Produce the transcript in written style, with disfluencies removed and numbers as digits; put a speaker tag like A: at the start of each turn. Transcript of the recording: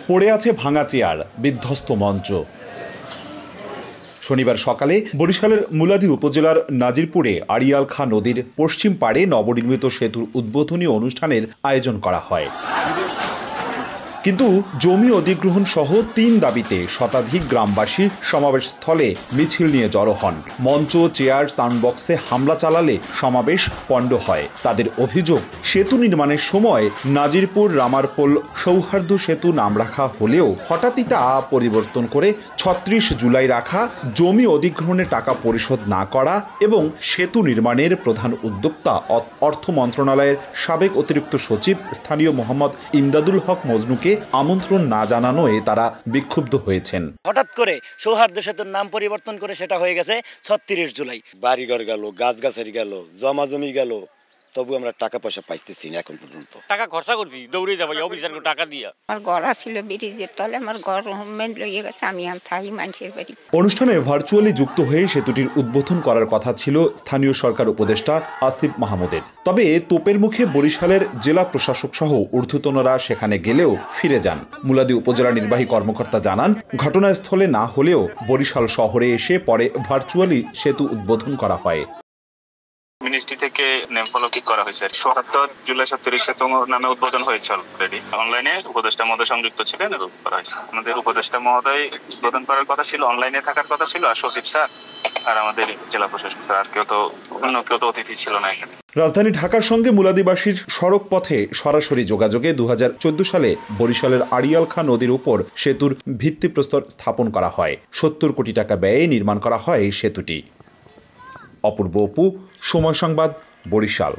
A: পড়ে আছে ভাঙা চেয়ার, বিধ্বস্ত মঞ্চ। শনিবার সকালে বরিশালের মুলাদী উপজেলার নাজিরপুরে আড়িয়াল খাঁ নদীর পশ্চিম পাড়ে নবনির্মিত সেতুর উদ্বোধনী অনুষ্ঠানের আয়োজন করা হয়। কিন্তু জমি অধিগ্রহণ সহ ৩ দাবিতে শতাধিক গ্রামবাসী সমাবেশস্থলে মিছিল নিয়ে জড়ো হন। মঞ্চ, চেয়ার, সাউন্ডবক্সে হামলা চালালে সমাবেশ পণ্ড হয়। তাদের অভিযোগ, সেতু নির্মাণের সময় নাজিরপুর রামারপোল সৌহার্দ্য সেতু নাম রাখা হলেও হঠাৎই তা পরিবর্তন করে ৩৬ জুলাই রাখা, জমি অধিগ্রহণের টাকা পরিশোধ না করা এবং সেতু নির্মাণের প্রধান উদ্যোক্তা অর্থ মন্ত্রণালয়ের সাবেক অতিরিক্ত সচিব স্থানীয় মোহাম্মদ ইমদাদুল হক মজনুকে আমন্ত্রণ না জানানোয় তারা বিক্ষুব্ধ হয়েছেন।
B: হঠাৎ করে সৌহার্দ্য সেতুর নাম পরিবর্তন করে সেটা হয়ে গেছে ৩৬ জুলাই।
C: বাড়িঘর গেল, গাছগাছালি গেল, জমা জমি গেল, তবু আমরা টাকা পয়সা পাইতেছি না এখন পর্যন্ত।
D: টাকা খরচা করছি, দৌড়ে যাবো অফিসার টাকা দিয়ে।
E: আমার ঘর ছিল ব্রিজের তলে, আমার ঘর লইয়ে গেছে, আমি থাকি মানুষের বাড়ি।
A: অনুষ্ঠানে ভার্চুয়ালি যুক্ত হয়ে সেতুটির উদ্বোধন করার কথা ছিল স্থানীয় সরকার উপদেষ্টা আসিফ মাহমুদের। তবে তোপের মুখে বরিশালের জেলা প্রশাসক সহ ঊর্ধ্বতনরা সেখানে গেলেও ফিরে যান। মুলাদী উপজেলা নির্বাহী কর্মকর্তা জানান, ঘটনাস্থলে না হলেও বরিশাল শহরে এসে পরে ভার্চুয়ালি সেতু উদ্বোধন করা হয়।
F: মিনিস্ট্রি থেকে নেম ফলকিক করা হয়েছে। ৭৭ জুলাই ৩৬ সেতু নামে উদ্বোধন হয়েছে অলরেডি। অনলাইনে উপদেষ্টা মহোদয় সংযুক্ত ছিলেন, করা হয়েছে। আমাদের উপদেষ্টা মহোদয় উদ্বোধন করার কথা ছিল, অনলাইনে থাকার কথা ছিল, আর সচিব স্যার আর আমাদের জেলা প্রশাসক স্যার, আর কেউ তো অতিথি ছিল না এখানে।
A: রাজধানী ঢাকার সঙ্গে মুলাদীবাসীর সড়ক পথে সরাসরি যোগাযোগে ২০১৪ সালে বরিশালের আড়িয়াল খাঁ নদীর উপর সেতুর ভিত্তিপ্রস্তর স্থাপন করা হয়। ৭০ কোটি টাকা ব্যয়ে নির্মাণ করা হয় সেতুটি। অপূর্ব অপু, সময় সংবাদ, বরিশাল।